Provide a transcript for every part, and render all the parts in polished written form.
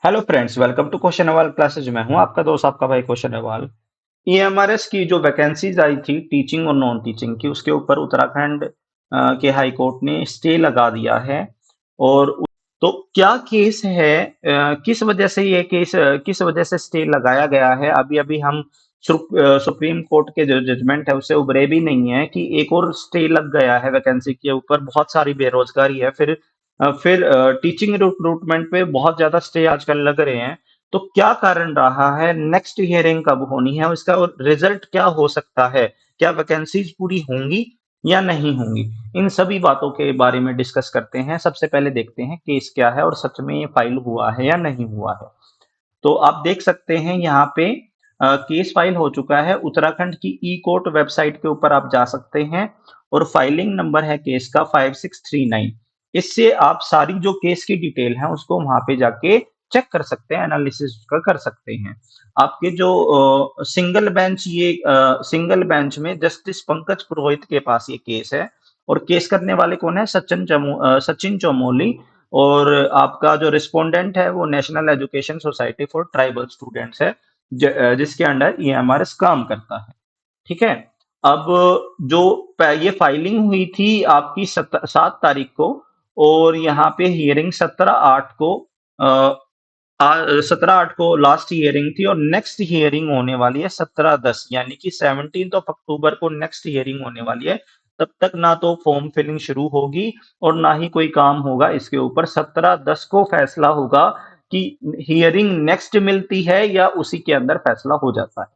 Hello friends, welcome to question अवाल classes. मैं हूं आपका दोस्त, आपका भाई क्वेश्चन अवाल। ईएमआरएस की जो वैकेंसीज आई थी टीचिंग और नॉन टीचिंग की, उसके ऊपर उत्तराखंड के हाई कोर्ट ने स्टे लगा दिया है। और तो क्या केस है, किस वजह से ये केस, किस वजह से स्टे लगाया गया है? अभी अभी हम सुप्रीम कोर्ट के जो जजमेंट है उससे उभरे भी नहीं है कि एक और स्टे लग गया है वैकेंसी के ऊपर। बहुत सारी बेरोजगारी है, फिर टीचिंग रिक्रूटमेंट पे बहुत ज्यादा स्टे आजकल लग रहे हैं। तो क्या कारण रहा है? नेक्स्ट हियरिंग कब होनी है? उसका रिजल्ट क्या हो सकता है? क्या वैकेंसीज पूरी होंगी या नहीं होंगी? इन सभी बातों के बारे में डिस्कस करते हैं। सबसे पहले देखते हैं केस क्या है और सच में ये फाइल हुआ है या नहीं हुआ है। तो आप देख सकते हैं यहाँ पे केस फाइल हो चुका है। उत्तराखंड की ई कोर्ट वेबसाइट के ऊपर आप जा सकते हैं और फाइलिंग नंबर है केस का 5639। इससे आप सारी जो केस की डिटेल है उसको वहां पे जाके चेक कर सकते हैं, एनालिसिस का कर सकते हैं। आपके जो सिंगल बेंच में जस्टिस पंकज पुरोहित के पास ये केस है। और केस करने वाले कौन है? सचिन चमोली। और आपका जो रिस्पोंडेंट है वो national education society for tribal students है, जिसके अंडर ईएमआरएस काम करता है। ठीक है। अब जो ये फाइलिंग हुई थी आपकी 7 तारीख को, और यहाँ पे हियरिंग 17/8 को, 17/8 को लास्ट हियरिंग थी, और नेक्स्ट हियरिंग होने वाली है 17/10, यानी कि 17 अक्टूबर को नेक्स्ट हियरिंग होने वाली है। तब तक ना तो फॉर्म फिलिंग शुरू होगी और ना ही कोई काम होगा इसके ऊपर। 17/10 को फैसला होगा कि हियरिंग नेक्स्ट मिलती है या उसी के अंदर फैसला हो जाता है।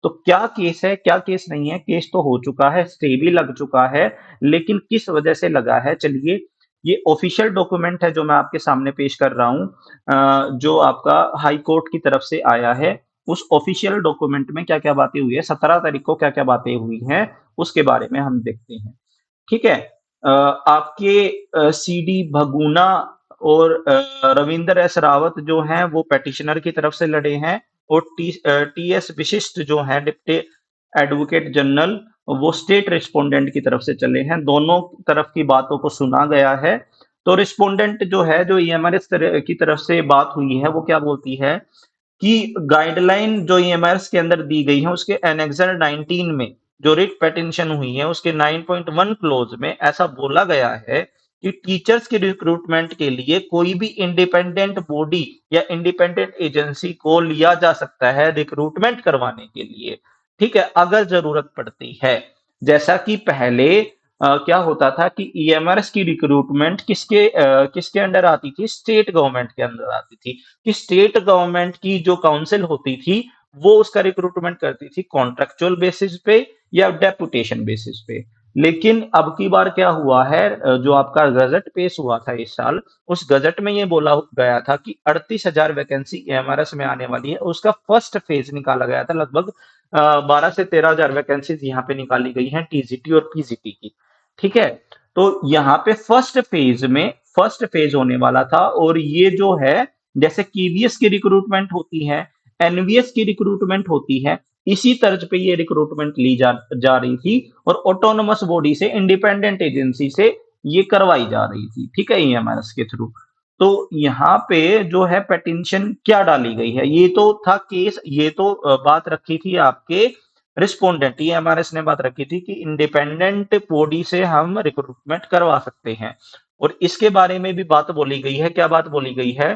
तो क्या केस है, क्या केस नहीं है? केस तो हो चुका है, स्टे भी लग चुका है, लेकिन किस वजह से लगा है, चलिए ये ऑफिशियल डॉक्यूमेंट है जो मैं आपके सामने पेश कर रहा हूँ, जो आपका हाई कोर्ट की तरफ से आया है। उस ऑफिशियल डॉक्यूमेंट में क्या क्या बातें हुई है, 17 तारीख को क्या क्या बातें हुई हैं, उसके बारे में हम देखते हैं। ठीक है। आपके सीडी भगुना और रविंदर एस रावत जो हैं वो पेटिशनर की तरफ से लड़े हैं। और टीएस विशिष्ट जो है डिप्टी एडवोकेट जनरल, वो स्टेट रिस्पोंडेंट की तरफ से चले हैं। दोनों तरफ की बातों को सुना गया है। तो रिस्पोंडेंट जो है, जो ईएमआरएस की तरफ से बात हुई है, वो क्या बोलती है कि गाइडलाइन जो ईएमआरएस के अंदर दी गई है उसके एनेक्सर 19 में जो रिट पेटिशन हुई है उसके 9.1 क्लोज में ऐसा बोला गया है कि टीचर्स के रिक्रूटमेंट के लिए कोई भी इंडिपेंडेंट बॉडी या इंडिपेंडेंट एजेंसी को लिया जा सकता है रिक्रूटमेंट करवाने के लिए। ठीक है, अगर जरूरत पड़ती है। जैसा कि पहले क्या होता था कि ईएमआरएस की रिक्रूटमेंट किसके अंडर आती थी? स्टेट गवर्नमेंट के अंदर आती थी। कि स्टेट गवर्नमेंट की जो काउंसिल होती थी वो उसका रिक्रूटमेंट करती थी कॉन्ट्रेक्चुअल बेसिस पे या डेपुटेशन बेसिस पे। लेकिन अब की बार क्या हुआ है, जो आपका गजट पेश हुआ था इस साल, उस गजट में ये बोला गया था कि 38,000 वैकेंसी एमआरएस में आने वाली है। उसका फर्स्ट फेज निकाला गया था। लगभग 12 से 13 हजार वैकेंसीज यहाँ पे निकाली गई हैं टीजीटी और पीजीटी की। ठीक है। तो यहाँ पे फर्स्ट फेज होने वाला था। और ये जो है, जैसे केवीएस की रिक्रूटमेंट होती है, एनवीएस की रिक्रूटमेंट होती है, इसी तर्ज पे ये रिक्रूटमेंट ली जा रही थी। और ऑटोनोमस बॉडी से, इंडिपेंडेंट एजेंसी से ये करवाई जा रही थी। ठीक है, ईएमआरएस के थ्रू। तो यहाँ पे जो है पेटिशन क्या डाली गई है, ये तो था केस, ये तो बात रखी थी आपके रिस्पोंडेंट, ईएमआरएस ने बात रखी थी कि इंडिपेंडेंट बॉडी से हम रिक्रूटमेंट करवा सकते हैं। और इसके बारे में भी बात बोली गई है। क्या बात बोली गई है?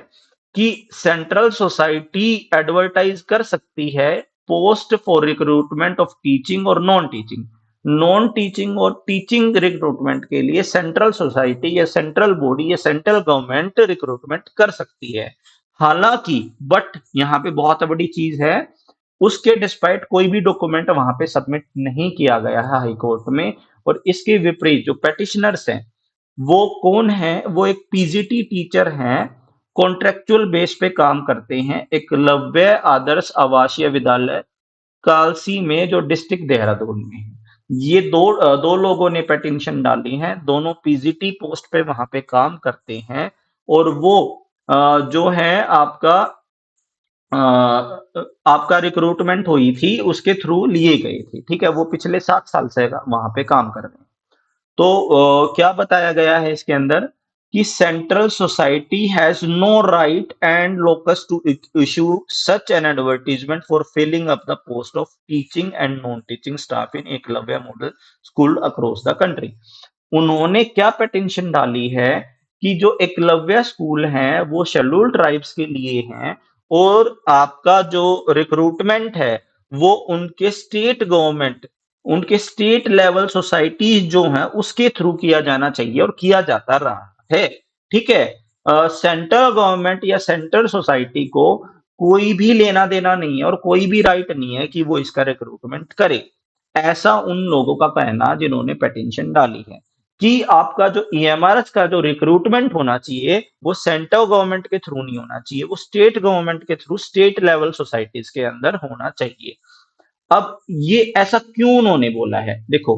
कि सेंट्रल सोसाइटी एडवर्टाइज कर सकती है post for recruitment of teaching और नॉन टीचिंग और टीचिंग रिक्रूटमेंट के लिए सेंट्रल सोसाइटी या सेंट्रल बॉडी या सेंट्रल गवर्नमेंट रिक्रूटमेंट कर सकती है। हालांकि बट यहाँ पे बहुत बड़ी चीज है, उसके डिस्पाइट कोई भी डॉक्यूमेंट वहां पे सबमिट नहीं किया गया है हाई कोर्ट में। और इसके विपरीत जो पेटिशनर्स हैं वो कौन है? वो एक पीजीटी टीचर हैं, कॉन्ट्रेक्चुअल बेस पे काम करते हैं, एकलव्य आदर्श आवासीय विद्यालय कालसी में, जो डिस्ट्रिक्ट देहरादून में है। ये दो लोगों ने पेटिशन डाली है, दोनों पीजीटी पोस्ट पे वहां पे काम करते हैं। और वो जो है अ, आपका रिक्रूटमेंट हुई थी उसके थ्रू लिए गए थे। ठीक है, वो पिछले 7 साल से वहां पे काम कर रहे हैं। तो क्या बताया गया है इसके अंदर कि central society has no right and locus to issue such an advertisement for filling up the post of teaching and non teaching staff in Eklavya model school across the country. उन्होंने क्या पिटीशन डाली है कि जो एकलव्य स्कूल हैं वो scheduled tribes के लिए हैं, और आपका जो रिक्रूटमेंट है वो उनके स्टेट लेवल सोसाइटीज जो हैं उसके थ्रू किया जाना चाहिए और किया जाता रहा है। ठीक है। सेंट्रल गवर्नमेंट या सेंट्रल सोसाइटी को कोई भी लेना देना नहीं है और कोई भी राइट नहीं है कि वो इसका रिक्रूटमेंट करे। ऐसा उन लोगों का कहना जिन्होंने पिटीशन डाली है कि आपका जो ईएमआरएस का जो रिक्रूटमेंट होना चाहिए वो सेंट्रल गवर्नमेंट के थ्रू नहीं होना चाहिए, वो स्टेट गवर्नमेंट के थ्रू स्टेट लेवल सोसाइटीज के अंदर होना चाहिए। अब ये ऐसा क्यों उन्होंने बोला है? देखो,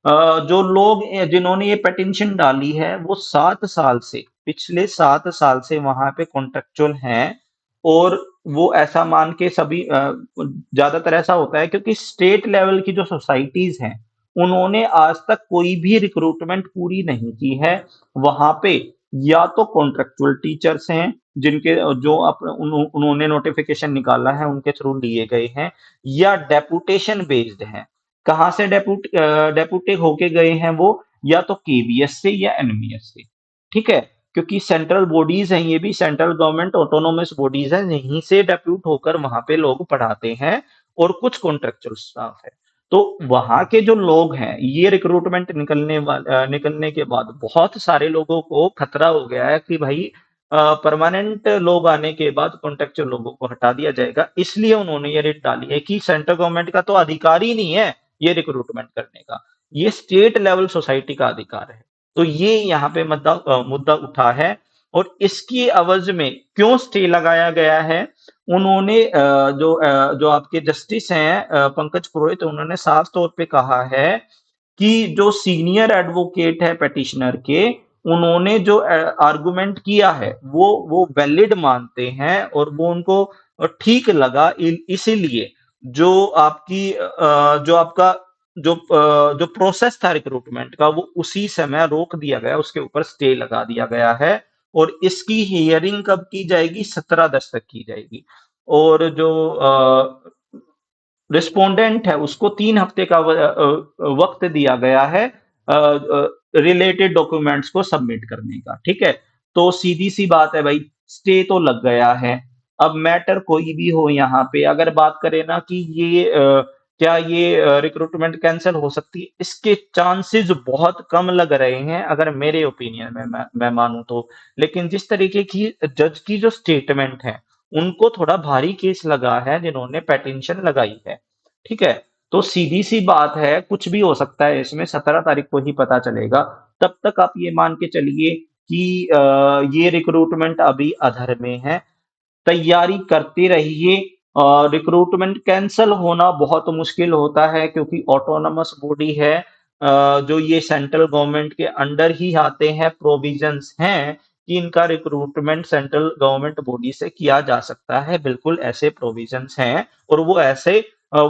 जो लोग जिन्होंने ये पिटीशन डाली है वो 7 साल से, पिछले 7 साल से वहां पे कॉन्ट्रेक्चुअल हैं, और वो ऐसा मान के सभी ज्यादातर ऐसा होता है क्योंकि स्टेट लेवल की जो सोसाइटीज हैं उन्होंने आज तक कोई भी रिक्रूटमेंट पूरी नहीं की है। वहां पे या तो कॉन्ट्रेक्चुअल टीचर्स हैं जिनके जो उन्होंने नोटिफिकेशन निकाला है उनके थ्रू लिए गए हैं, या डेपुटेशन बेस्ड हैं। कहाँ से डेपुटे होके गए हैं वो? या तो केवीएस से या एनवीएस से। ठीक है। क्योंकि सेंट्रल बॉडीज हैं, ये भी सेंट्रल गवर्नमेंट ऑटोनोमस बॉडीज हैं, यहीं से डेप्यूट होकर वहां पे लोग पढ़ाते हैं, और कुछ कॉन्ट्रेक्चुअल स्टाफ है। तो वहां के जो लोग हैं, ये रिक्रूटमेंट निकलने के बाद बहुत सारे लोगों को खतरा हो गया है कि भाई परमानेंट लोग आने के बाद कॉन्ट्रेक्चुअल लोगों को हटा दिया जाएगा। इसलिए उन्होंने ये रेट डाली है कि सेंट्रल गवर्नमेंट का तो अधिकार ही नहीं है ये रिक्रूटमेंट करने का, ये स्टेट लेवल सोसाइटी का अधिकार है। तो ये यहाँ पे मुद्दा उठा है, और इसकी अवज में क्यों स्टे लगाया गया है? उन्होंने जो आपके जस्टिस हैं पंकज पुरोहित, उन्होंने साफ तौर पे कहा है कि जो सीनियर एडवोकेट है पेटिशनर के, उन्होंने जो आर्गुमेंट किया है वो वैलिड मानते हैं, और वो उनको ठीक लगा। इसीलिए जो आपकी जो आपका जो प्रोसेस था रिक्रूटमेंट का वो उसी समय रोक दिया गया, उसके ऊपर स्टे लगा दिया गया है। और इसकी हियरिंग कब की जाएगी? 17/10 तक की जाएगी। और जो रिस्पोंडेंट है उसको 3 हफ्ते का वक्त दिया गया है रिलेटेड डॉक्यूमेंट्स को सबमिट करने का। ठीक है। तो सीधी सी बात है भाई, स्टे तो लग गया है। अब मैटर कोई भी हो, यहाँ पे अगर बात करें ना कि ये क्या ये रिक्रूटमेंट कैंसिल हो सकती है, इसके चांसेस बहुत कम लग रहे हैं अगर मेरे ओपिनियन में मैं मानूं तो। लेकिन जिस तरीके की जज की जो स्टेटमेंट है, उनको थोड़ा भारी केस लगा है जिन्होंने पेटिशन लगाई है। ठीक है। तो सीधी सी बात है, कुछ भी हो सकता है इसमें, 17 तारीख को ही पता चलेगा। तब तक आप ये मान के चलिए कि ये रिक्रूटमेंट अभी अधर में है, तैयारी करते रहिए। रिक्रूटमेंट कैंसल होना बहुत मुश्किल होता है क्योंकि ऑटोनमस बॉडी है, जो ये सेंट्रल गवर्नमेंट के अंडर ही आते हैं, प्रोविजंस हैं कि इनका रिक्रूटमेंट सेंट्रल गवर्नमेंट बॉडी से किया जा सकता है, बिल्कुल ऐसे प्रोविजंस हैं, और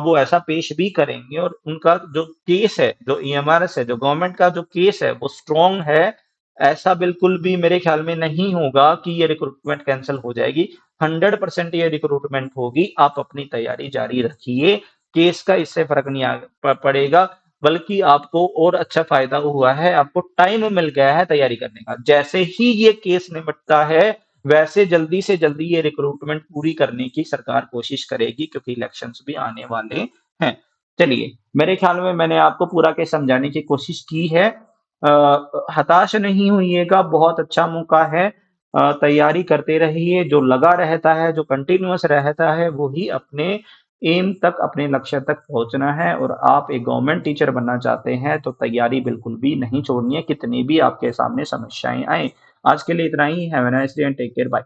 वो ऐसा पेश भी करेंगे। और उनका जो केस है, जो ईएमआरएस है, जो गवर्नमेंट का जो केस है वो स्ट्रांग है। ऐसा बिल्कुल भी मेरे ख्याल में नहीं होगा कि ये रिक्रूटमेंट कैंसिल हो जाएगी। 100% ये रिक्रूटमेंट होगी। आप अपनी तैयारी जारी रखिए, केस का इससे फर्क नहीं पड़ेगा, बल्कि आपको और अच्छा फायदा हुआ है, आपको टाइम मिल गया है तैयारी करने का। जैसे ही ये केस निपटता है, वैसे जल्दी से जल्दी ये रिक्रूटमेंट पूरी करने की सरकार कोशिश करेगी, क्योंकि इलेक्शंस भी आने वाले हैं। चलिए, मेरे ख्याल में मैंने आपको पूरा केस समझाने की कोशिश की है। हताश नहीं होइएगा, बहुत अच्छा मौका है। तैयारी करते रहिए, जो लगा रहता है, जो कंटिन्यूअस रहता है, वो ही अपने एम तक, अपने लक्ष्य तक पहुंचना है। और आप एक गवर्नमेंट टीचर बनना चाहते हैं तो तैयारी बिल्कुल भी नहीं छोड़नी है, कितनी भी आपके सामने समस्याएं आए। आज के लिए इतना ही। Have a nice day and take care. Bye.